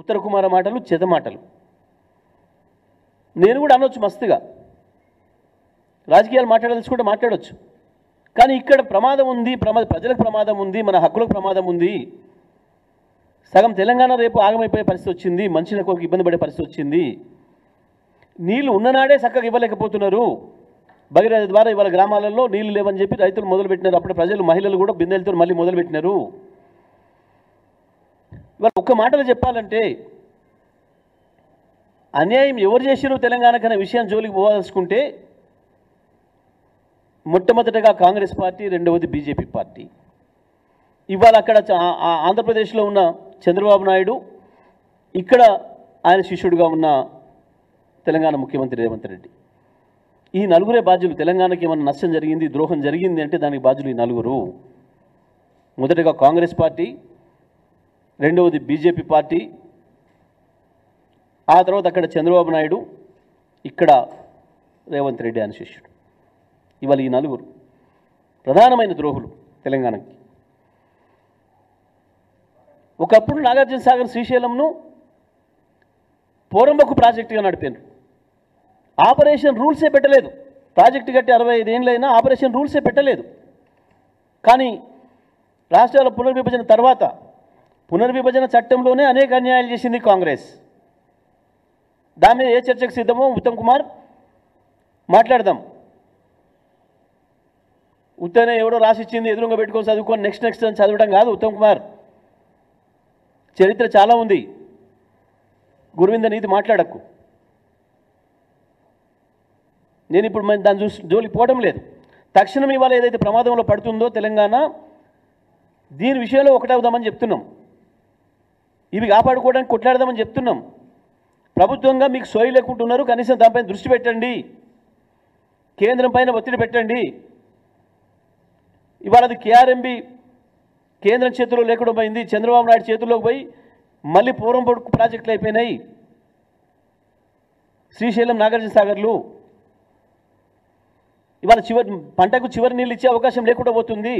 ఉత్తర కుమార మాటలు చెద మాటలు. నేను కూడా అనొచ్చు మస్తుగా, రాజకీయాలు మాట్లాడాల్సుకుంటే మాట్లాడవచ్చు. కానీ ఇక్కడ ప్రమాదం ఉంది, ప్రజలకు ప్రమాదం ఉంది, మన హక్కులకు ప్రమాదం ఉంది. సగం తెలంగాణ రేపు ఆగమైపోయే పరిస్థితి వచ్చింది, మనుషులకు ఇబ్బంది పడే పరిస్థితి వచ్చింది. నీళ్లు ఉన్ననాడే చక్కగా ఇవ్వలేకపోతున్నారు. భగీరథ ద్వారా ఇవాళ గ్రామాలలో నీళ్లు లేవని చెప్పి రైతులు మొదలుపెట్టినారు. అప్పుడు ప్రజలు, మహిళలు కూడా బిందెలతో మళ్ళీ మొదలుపెట్టినారు. ఇవాళ ఒక్క మాటలు చెప్పాలంటే, అన్యాయం ఎవరు చేసినారు తెలంగాణకు అనే విషయం జోలికి పోవాల్సుకుంటే మొట్టమొదటగా కాంగ్రెస్ పార్టీ, రెండవది బీజేపీ పార్టీ. ఇవాళ అక్కడ ఆంధ్రప్రదేశ్లో ఉన్న చంద్రబాబు నాయుడు, ఇక్కడ ఆయన శిష్యుడిగా ఉన్న తెలంగాణ ముఖ్యమంత్రి రేవంత్ రెడ్డి, ఈ నలుగురే బాధ్యులు. తెలంగాణకి ఏమైనా నష్టం జరిగింది, ద్రోహం జరిగింది అంటే దానికి బాధ్యులు ఈ నలుగురు. మొదటగా కాంగ్రెస్ పార్టీ, రెండవది బీజేపీ పార్టీ, ఆ తర్వాత అక్కడ చంద్రబాబు నాయుడు, ఇక్కడ రేవంత్ రెడ్డి ఆయన శిష్యుడు. ఇవాళ ఈ నలుగురు ప్రధానమైన ద్రోహులు తెలంగాణకి. ఒకప్పుడు నాగార్జున సాగర్, శ్రీశైలంను పోరంబొక్కు ప్రాజెక్టుగా నడిపారు. ఆపరేషన్ రూల్సే పెట్టలేదు. ప్రాజెక్టు కట్టి 65 ఏళ్ళైనా ఆపరేషన్ రూల్సే పెట్టలేదు. కానీ రాష్ట్రాల పునర్విభజన తర్వాత పునర్విభజన చట్టంలోనే అనేక అన్యాయాలు చేసింది కాంగ్రెస్. దాని మీద ఏ చర్చకు సిద్ధమో ఉత్తమ్ కుమార్ మాట్లాడదాం. ఉత్తనే ఎవడో రాసిచ్చింది ఎదురుగా పెట్టుకొని చదువుకొని నెక్స్ట్ అని చదవడం కాదు ఉత్తమ్ కుమార్. చరిత్ర చాలా ఉంది. గురువింద నీతి మాట్లాడకు. నేను ఇప్పుడు దాన్ని జోలికి పోవడం లేదు. తక్షణం ఇవాళ ఏదైతే ప్రమాదంలో పడుతుందో తెలంగాణ, దీని విషయంలో ఒకటవుదామని చెప్తున్నాం. ఇవి కాపాడుకోవడానికి కొట్లాడదామని చెప్తున్నాం. ప్రభుత్వంగా మీకు సోయి లేకుంటున్నారు, కనీసం దానిపైన దృష్టి పెట్టండి, కేంద్రం పైన ఒత్తిడి పెట్టండి. ఇవాళ అది కేఆర్ఎంబి కేంద్రం చేతిలో లేకుండా పోయింది, చంద్రబాబు నాయుడు చేతుల్లోకి పోయి మళ్ళీ పోరంబొక్కు ప్రాజెక్టులు అయిపోయినాయి. శ్రీశైలం, నాగార్జున సాగర్లు ఇవాళ పంటకు చివరి నీళ్ళు ఇచ్చే అవకాశం లేకుండా పోతుంది.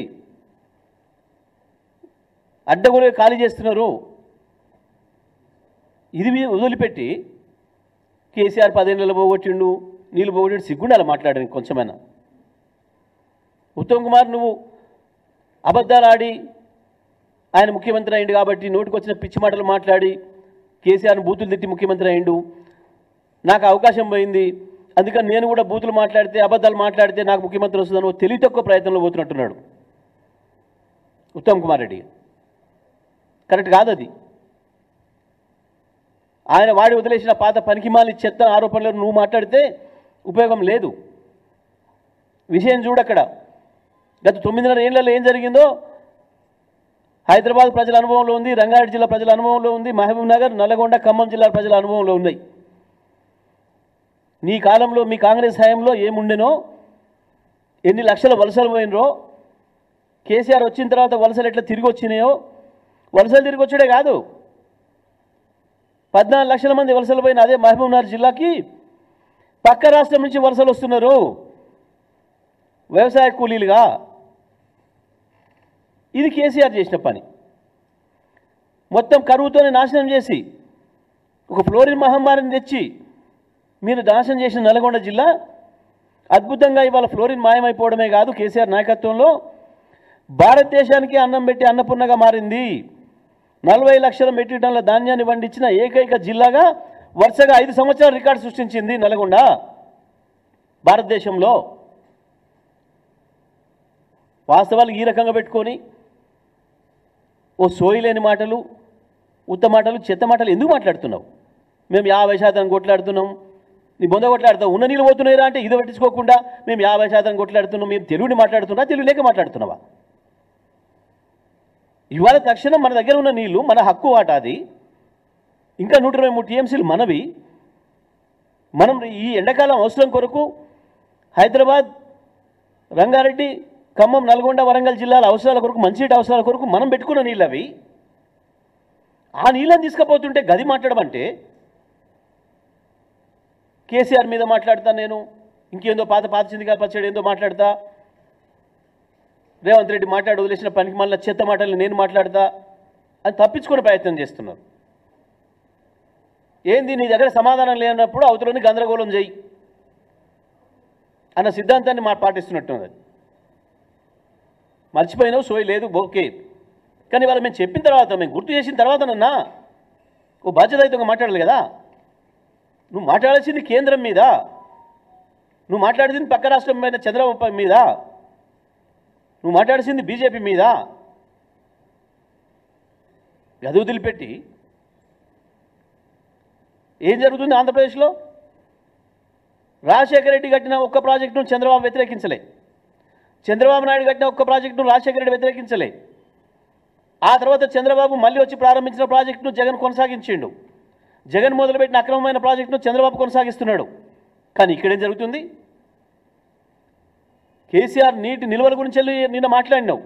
అడ్డగోలుగా ఖాళీ చేస్తున్నారు. ఇది వదిలిపెట్టి కేసీఆర్ 10 ఏళ్ళలో పోగొట్టిండు, నీళ్ళు పోగొట్టిండు, సిగ్గుండాలి మాట్లాడడానికి కొంచెమైనా. ఉత్తమ్ కుమార్, నువ్వు అబద్ధాలు ఆడి ఆయన ముఖ్యమంత్రి అయిండు కాబట్టి నోటికి వచ్చిన పిచ్చి మాటలు మాట్లాడి కేసీఆర్ను బూతులు తిట్టి ముఖ్యమంత్రి అయిండు. నాకు అవకాశం పోయింది, అందుకని నేను కూడా బూతులు మాట్లాడితే, అబద్ధాలు మాట్లాడితే నాకు ముఖ్యమంత్రి వస్తుందని తెలివి తక్కువ ప్రయత్నంలో పోతున్నట్టున్నాడు ఉత్తమ్ కుమార్ రెడ్డి. కరెక్ట్ కాదు అది. ఆయన వాడి వదిలేసిన పాత పనికిమాలి చెత్త ఆరోపణలను నువ్వు మాట్లాడితే ఉపయోగం లేదు. విషయం చూడక్కడ గత 9.5 ఏళ్లలో ఏం జరిగిందో హైదరాబాద్ ప్రజల అనుభవంలో ఉంది, రంగారెడ్డి జిల్లా ప్రజల అనుభవంలో ఉంది, మహబూబ్ నగర్, నల్గొండ, ఖమ్మం జిల్లా ప్రజల అనుభవంలో ఉన్నాయి. నీ కాలంలో, మీ కాంగ్రెస్ హయాంలో ఏముండెనో, ఎన్ని లక్షల వలసలు పోయినరో, కేసీఆర్ వచ్చిన తర్వాత వలసలు ఎట్లా తిరిగి వచ్చినాయో, వలసలు తిరిగి వచ్చాడే కాదు, 14 లక్షల మంది వలసలు పోయిన అదే మహబూబ్ నగర్ జిల్లాకి పక్క రాష్ట్రం నుంచి వలసలు వస్తున్నారు వ్యవసాయ కూలీలుగా. ఇది కేసీఆర్ చేసిన పని. మొత్తం కరువుతోనే నాశనం చేసి ఒక ఫ్లోరిన్ మహమ్మారిని తెచ్చి మీరు నాశనం చేసిన నల్గొండ జిల్లా అద్భుతంగా ఇవాళ ఫ్లోరిన్ మాయమైపోవడమే కాదు, కేసీఆర్ నాయకత్వంలో భారతదేశానికి అన్నం పెట్టి అన్నపూర్ణగా మారింది. 40 లక్షల మెట్రిక్ టన్నుల ధాన్యాన్ని పండించిన ఏకైక జిల్లాగా వరుసగా 5 సంవత్సరాల రికార్డు సృష్టించింది నల్గొండ భారతదేశంలో. వాస్తవాలు ఈ రకంగా పెట్టుకొని ఓ సోయి లేని మాటలు, ఉత్త మాటలు, చెత్త మాటలు ఎందుకు మాట్లాడుతున్నావు? మేము 50% కొట్లాడుతున్నాం, నీ బొంద కొట్లాడుతావు. ఉన్న నీళ్ళు పోతున్నాయిరా అంటే ఇది పట్టించుకోకుండా మేము 50% కొట్లాడుతున్నాం. మేము తెలుగుని మాట్లాడుతున్నా, తెలుగు లేక మాట్లాడుతున్నావా? ఇవాళ తక్షణం మన దగ్గర ఉన్న నీళ్లు మన హక్కు వాటాది, ఇంకా 123 టీఎంసీలు మనవి. మనం ఈ ఎండాకాలం అవసరం కొరకు హైదరాబాద్, రంగారెడ్డి, ఖమ్మం, నల్గొండ, వరంగల్ జిల్లాల అవసరాల కొరకు, మంచినీటి అవసరాల కొరకు మనం పెట్టుకున్న నీళ్ళు అవి. ఆ నీళ్ళని తీసుకుపోతుంటే గది మాట్లాడమంటే కేసీఆర్ మీద మాట్లాడతా, నేను ఇంకేందో పాత చిందిగా పచ్చడి ఏందో మాట్లాడతా, రేవంత్ రెడ్డి మాట్లాడి వదిలేసిన పనికి మళ్ళీ చెత్త మాటలు నేను మాట్లాడతా అని తప్పించుకునే ప్రయత్నం చేస్తున్నారు. ఏంది నీ దగ్గర సమాధానం లేనప్పుడు అవతలని గందరగోళం చేయి అన్న సిద్ధాంతాన్ని పాటిస్తున్నట్టున్నది. మర్చిపోయినావు, సోయి లేదు, ఓకే. కానీ వాళ్ళు మేము చెప్పిన తర్వాత, మేము గుర్తు చేసిన తర్వాతనన్నా ఓ బాధ్యతాయుతంగా మాట్లాడాలి కదా. నువ్వు మాట్లాడాల్సింది కేంద్రం మీద, నువ్వు మాట్లాడింది పక్క రాష్ట్రం మీద చంద్రబాబు మీద, నువ్వు మాట్లాడాల్సింది బీజేపీ మీద. గది వదిలిపెట్టి ఏం జరుగుతుంది ఆంధ్రప్రదేశ్లో? రాజశేఖర రెడ్డి కట్టిన ఒక్క ప్రాజెక్టును చంద్రబాబు వ్యతిరేకించలే, చంద్రబాబు నాయుడు కట్టిన ఒక్క ప్రాజెక్టును రాజశేఖర రెడ్డి వ్యతిరేకించలే. ఆ తర్వాత చంద్రబాబు మళ్ళీ వచ్చి ప్రారంభించిన ప్రాజెక్టును జగన్ కొనసాగించిండు. జగన్ మొదలుపెట్టిన అక్రమమైన ప్రాజెక్టును చంద్రబాబు కొనసాగిస్తున్నాడు. కానీ ఇక్కడేం జరుగుతుంది? కేసీఆర్ నీటి నిల్వల గురించి నిన్న మాట్లాడినావు.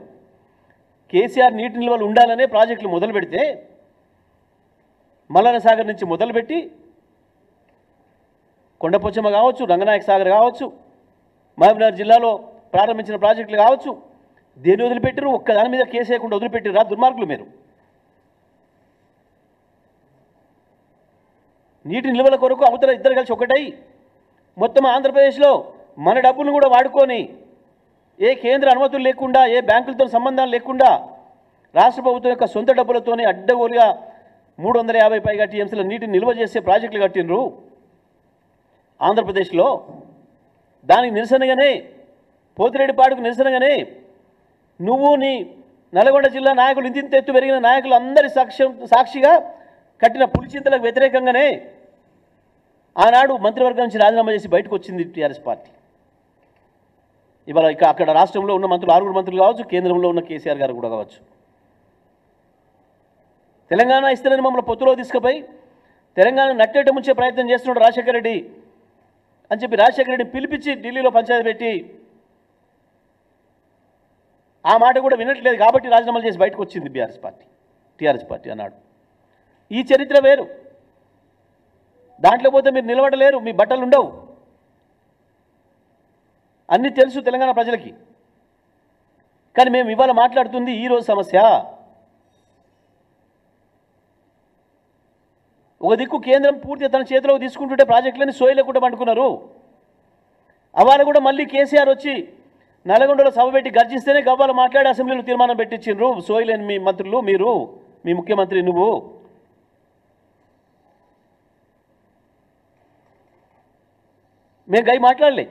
కేసీఆర్ నీటి నిల్వలు ఉండాలనే ప్రాజెక్టులు మొదలు పెడితే, మల్లన్న సాగర్ నుంచి మొదలుపెట్టి కొండపోచమ్మ కావచ్చు, రంగనాయక సాగర్ కావచ్చు, మహబూబ్నగర్ జిల్లాలో ప్రారంభించిన ప్రాజెక్టులు కావచ్చు, దేన్ని వదిలిపెట్టారు? ఒక్కదాని మీద కేసు వేయకుండా వదిలిపెట్టారా దుర్మార్గులు మీరు? నీటి నిల్వల కొరకు అవతల ఇద్దరు కలిసి ఒకటై మొత్తం ఆంధ్రప్రదేశ్లో మన డబ్బులను కూడా వాడుకొని, ఏ కేంద్ర అనుమతులు లేకుండా, ఏ బ్యాంకులతో సంబంధాలు లేకుండా, రాష్ట్ర ప్రభుత్వం యొక్క సొంత డబ్బులతోనే అడ్డగోలుగా 350 పైగా టీఎంసీల నీటిని నిల్వ చేసే ప్రాజెక్టులు కట్టినరు ఆంధ్రప్రదేశ్లో. దానికి నిరసనగానే, పోతిరెడ్డిపాడుకు నిరసనగానే నువ్వు నీ నల్గొండ జిల్లా నాయకులు, ఇంతింత ఎత్తు పెరిగిన నాయకులు అందరి సాక్షిగా కట్టిన పులిచింతలకు వ్యతిరేకంగానే ఆనాడు మంత్రివర్గం నుంచి రాజీనామా చేసి బయటకు వచ్చింది టీఆర్ఎస్ పార్టీ. ఇవాళ అక్కడ రాష్ట్రంలో ఉన్న మంత్రులు, 6 మంత్రులు కావచ్చు, కేంద్రంలో ఉన్న కేసీఆర్ గారు కూడా కావచ్చు, తెలంగాణ ఇస్తారని మమ్మల్ని పొత్తులో తీసుకుపోయి తెలంగాణ నట్టేట ముంచే ప్రయత్నం చేస్తున్నాడు రాజశేఖర రెడ్డి అని చెప్పి రాజశేఖర రెడ్డిని పిలిపించి ఢిల్లీలో పంచాయతీ పెట్టి ఆ మాట కూడా వినట్లేదు కాబట్టి రాజీనామాలు చేసి బయటకు వచ్చింది టీఆర్ఎస్ పార్టీ అన్నాడు. ఈ చరిత్ర వేరు. దాంట్లో పోతే మీరు నిలబడలేరు, మీ బట్టలు ఉండవు. అన్నీ తెలుసు తెలంగాణ ప్రజలకి. కానీ మేము ఇవాళ మాట్లాడుతుంది ఈరోజు సమస్య. ఒక దిక్కు కేంద్రం పూర్తిగా తన చేతిలోకి తీసుకుంటుంటే ప్రాజెక్టులని సోయలేకుండా పండుకున్నారు. అవాళ కూడా మళ్ళీ కేసీఆర్ వచ్చి నల్గొండలో సభ పెట్టి గర్జిస్తేనే గవ్వాలు మాట్లాడి అసెంబ్లీలో తీర్మానం పెట్టించిండ్రు. సోయలేని మీ మంత్రులు, మీరు, మీ ముఖ్యమంత్రి, నువ్వు. మేము గై మాట్లాడలే,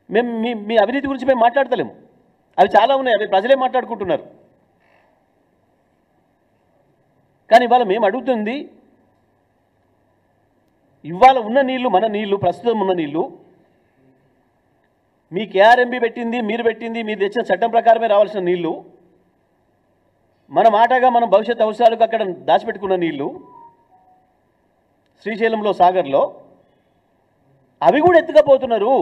మేము మీ అవినీతి గురించి మేము మాట్లాడతలేము. అవి చాలా ఉన్నాయి, అవి ప్రజలే మాట్లాడుకుంటున్నారు. కానీ ఇవాళ మేము అడుగుతుంది, ఇవాళ ఉన్న నీళ్లు, మన నీళ్లు, ప్రస్తుతం ఉన్న నీళ్లు మీ కేఆర్ఎంబి పెట్టింది, మీరు పెట్టింది, మీరు తెచ్చిన చట్టం ప్రకారమే రావాల్సిన నీళ్లు, మన మాటగా మనం భవిష్యత్ అవసరాలకు అక్కడ దాచిపెట్టుకున్న నీళ్లు శ్రీశైలంలో, సాగర్లో, అవి కూడా ఎత్తుకపోతున్నారు.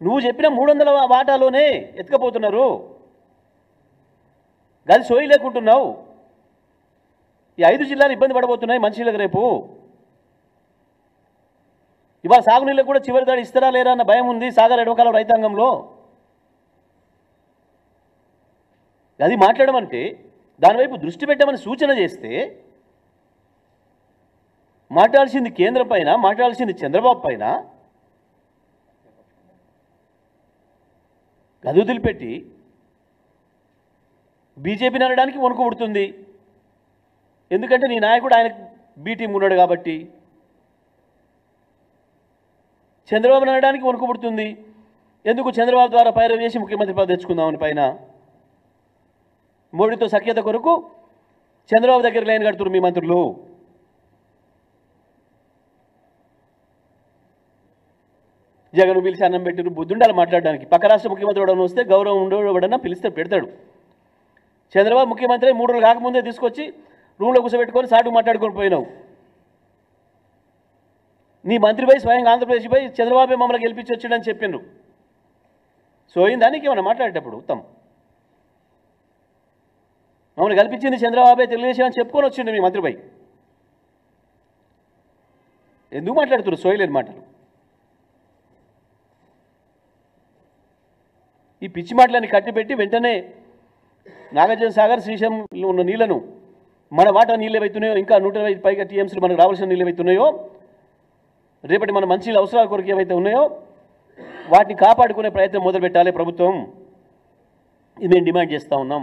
నువ్వు చెప్పిన 300 వాటాలోనే ఎత్తుకపోతున్నారు. గది సోయి లేకుంటున్నావు. ఈ 5 జిల్లాలు ఇబ్బంది పడబోతున్నాయి మనుషులకు రేపు. ఇవాళ సాగునీళ్ళకు కూడా చివరి దాడి ఇస్తారా లేరా అన్న భయం ఉంది సాగర్ ఎడవకాలం రైతాంగంలో. అది మాట్లాడమంటే దానివైపు దృష్టి పెట్టమని సూచన చేస్తే, మాట్లాడాల్సింది కేంద్రం పైన, మాట్లాడాల్సింది చంద్రబాబు పైన, గదుదులు పెట్టి బీజేపీని అనడానికి వణుకు పుడుతుంది. ఎందుకంటే నీ నాయకుడు ఆయన బీ టీం ఉన్నాడు కాబట్టి. చంద్రబాబు అనడానికి వణుకు పుడుతుంది. ఎందుకు? చంద్రబాబు ద్వారా పైరవి చేసి ముఖ్యమంత్రి పదవి తెచ్చుకుందామని పైన. మోడీతో సఖ్యత కొరకు చంద్రబాబు దగ్గర లైన్ కడుతున్నారు మీ మంత్రులు. జగన్ పిలిచి అన్నం పెట్టిరు, బుద్ధుండాలి మాట్లాడడానికి. పక్క రాష్ట్ర ముఖ్యమంత్రి ఎవడన్నా వస్తే గౌరవం ఉండేవాడన్నా పిలిస్తే పెడతాడు. చంద్రబాబు ముఖ్యమంత్రి 3 రోజులు కాకముందే తీసుకొచ్చి రూమ్లో కూర్చోబెట్టుకొని సాటుకు మాట్లాడుకొని పోయినావు. నీ మంత్రి పోయి స్వయంగా ఆంధ్రప్రదేశ్ పోయి చంద్రబాబు మమ్మల్ని గెలిపించి వచ్చాడని చెప్పిండ్రు. సోయిందానికి ఏమన్నా మాట్లాడేటప్పుడు ఉత్తమ్ మమ్మల్ని కల్పించింది చంద్రబాబే, తెలుగుదేశం అని చెప్పుకొని వచ్చిండు మీ మంత్రిపై. ఎందుకు మాట్లాడుతున్నారు సోయలేని మాటలు? ఈ పిచ్చి మాటలని కట్టిపెట్టి వెంటనే నాగార్జున సాగర్, శ్రీశైలంలో ఉన్న నీళ్లను మన వాటా నీళ్ళు ఏవైతున్నాయో ఇంకా 120 పైగా టీఎంసీలు మనకు రావాల్సిన నీళ్ళు ఏవైతున్నాయో రేపటి మన మంచి అవసరాల కొరకు ఏవైతే ఉన్నాయో వాటిని కాపాడుకునే ప్రయత్నం మొదలుపెట్టాలి ప్రభుత్వం. ఇది మేము డిమాండ్ చేస్తూ ఉన్నాం.